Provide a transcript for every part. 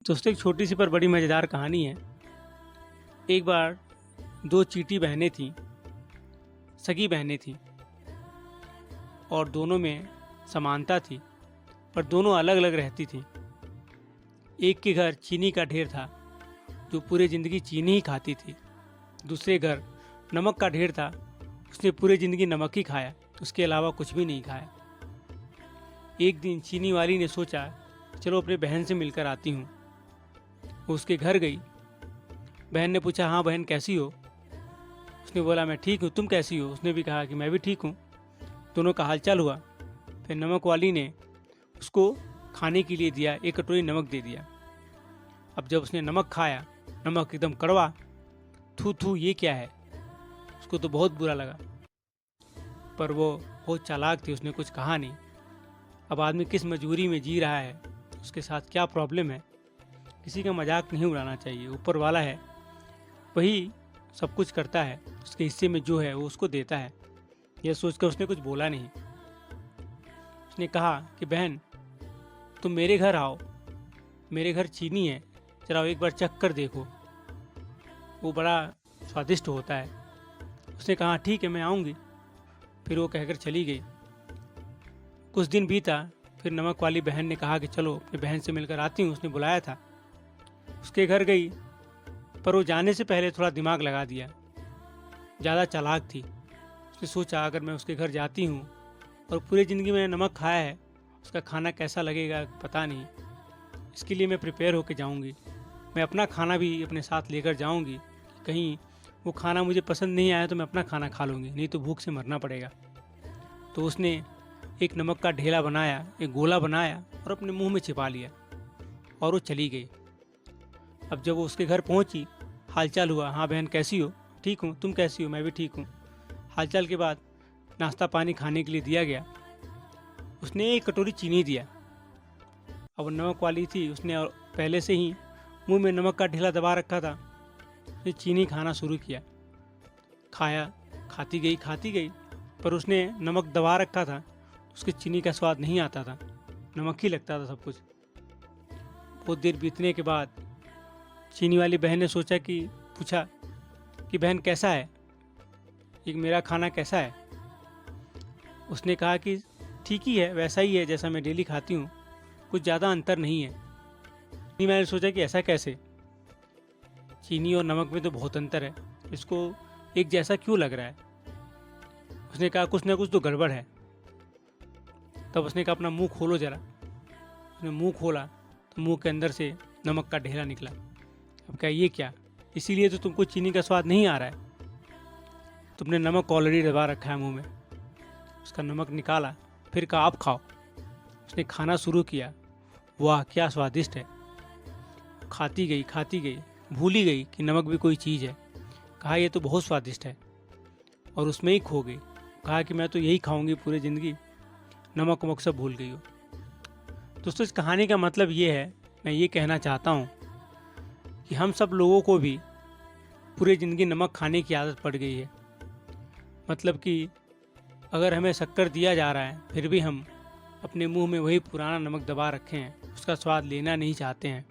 दोस्तों एक छोटी सी पर बड़ी मज़ेदार कहानी है। एक बार 2 चींटी बहनें थीं, सगी बहनें थीं और दोनों में समानता थी, पर दोनों अलग-अलग रहती थीं। एक के घर चीनी का ढेर था, जो पूरी ज़िंदगी चीनी ही खाती थी। दूसरे घर नमक का ढेर था, उसने पूरी ज़िंदगी नमक ही खाया, उसके अलावा कुछ भी नहीं खाया। एक दिन चीनी वाली ने सोचा, चलो अपने बहन से मिलकर आती हूँ। वो उसके घर गई। बहन ने पूछा, हाँ बहन कैसी हो? उसने बोला, मैं ठीक हूँ, तुम कैसी हो? उसने भी कहा कि मैं भी ठीक हूँ। दोनों का हालचाल हुआ। फिर नमक वाली ने उसको खाने के लिए दिया, एक कटोरी नमक दे दिया। अब जब उसने नमक खाया, नमक एकदम कड़वा। थू थू, ये क्या है? उसको तो बहुत बुरा लगा, पर वो बहुत चालाक थी, उसने कुछ कहा नहीं। अब आदमी किस मजबूरी में जी रहा है, उसके साथ क्या प्रॉब्लम है, किसी का मजाक नहीं उड़ाना चाहिए। ऊपर वाला है, वही सब कुछ करता है, उसके हिस्से में जो है वो उसको देता है। यह सोचकर उसने कुछ बोला नहीं। उसने कहा कि बहन, तुम मेरे घर आओ, मेरे घर चीनी है, जरा एक बार चख कर देखो, वो बड़ा स्वादिष्ट होता है। उसने कहा ठीक है, मैं आऊँगी। फिर वो कहकर चली गई। कुछ दिन बीता, फिर नमक वाली बहन ने कहा कि चलो अपनी बहन से मिलकर आती हूँ, उसने बुलाया था। उसके घर गई, पर वो जाने से पहले थोड़ा दिमाग लगा दिया, ज़्यादा चालाक थी। उसने सोचा, अगर मैं उसके घर जाती हूँ और पूरी ज़िंदगी मैंने नमक खाया है, उसका खाना कैसा लगेगा पता नहीं। इसके लिए मैं प्रिपेयर होकर जाऊँगी। मैं अपना खाना भी अपने साथ लेकर जाऊँगी, कहीं वो खाना मुझे पसंद नहीं आया तो मैं अपना खाना खा लूँगी, नहीं तो भूख से मरना पड़ेगा। तो उसने एक नमक का ढेला बनाया, एक गोला बनाया और अपने मुंह में छिपा लिया और वो चली गई। अब जब वो उसके घर पहुंची, हालचाल हुआ, हाँ बहन कैसी हो? ठीक हूँ, तुम कैसी हो? मैं भी ठीक हूँ। हालचाल के बाद नाश्ता पानी खाने के लिए दिया गया। उसने एक कटोरी चीनी दिया। अब वो नमक वाली थी, उसने पहले से ही मुंह में नमक का ढेला दबा रखा था। उसने चीनी खाना शुरू किया, खाया, खाती गई, पर उसने नमक दबा रखा था, उसके चीनी का स्वाद नहीं आता था, नमक ही लगता था सब कुछ। बहुत देर बीतने के बाद चीनी वाली बहन ने सोचा कि पूछा कि बहन कैसा है, ये मेरा खाना कैसा है? उसने कहा कि ठीक ही है, वैसा ही है जैसा मैं डेली खाती हूँ, कुछ ज़्यादा अंतर नहीं है। नहीं, मैंने सोचा कि ऐसा कैसे, चीनी और नमक में तो बहुत अंतर है, इसको एक जैसा क्यों लग रहा है? उसने कहा कुछ ना कुछ तो गड़बड़ है। तब उसने कहा अपना मुंह खोलो जरा। उसने मुंह खोला तो मुंह के अंदर से नमक का ढेला निकला। अब क्या ये क्या? इसीलिए तो तुमको चीनी का स्वाद नहीं आ रहा है, तुमने नमक ऑलरेडी दबा रखा है मुंह में। उसका नमक निकाला, फिर कहा आप खाओ। उसने खाना शुरू किया, वाह क्या स्वादिष्ट है। खाती गई, भूल ही गई कि नमक भी कोई चीज़ है। कहा ये तो बहुत स्वादिष्ट है, और उसमें ही खो गई। कहा कि मैं तो यही खाऊंगी पूरी ज़िंदगी, नमक वमक सब भूल गई हो। दोस्तों इस कहानी का मतलब ये है, मैं ये कहना चाहता हूँ कि हम सब लोगों को भी पूरी ज़िंदगी नमक खाने की आदत पड़ गई है। मतलब कि अगर हमें शक्कर दिया जा रहा है, फिर भी हम अपने मुंह में वही पुराना नमक दबा रखे हैं, उसका स्वाद लेना नहीं चाहते हैं।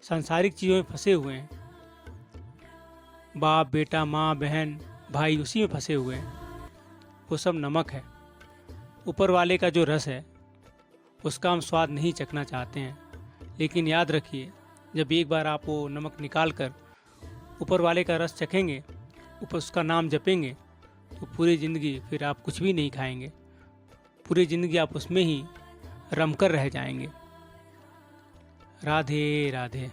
सांसारिक चीज़ों में फंसे हुए हैं, बाप बेटा माँ बहन भाई उसी में फंसे हुए हैं। वो सब नमक है। ऊपर वाले का जो रस है, उसका हम स्वाद नहीं चखना चाहते हैं। लेकिन याद रखिए, जब एक बार आप वो नमक निकाल कर ऊपर वाले का रस चखेंगे, ऊपर उसका नाम जपेंगे, तो पूरी ज़िंदगी फिर आप कुछ भी नहीं खाएंगे। पूरी ज़िंदगी आप उसमें ही रमकर रह जाएंगे। राधे राधे।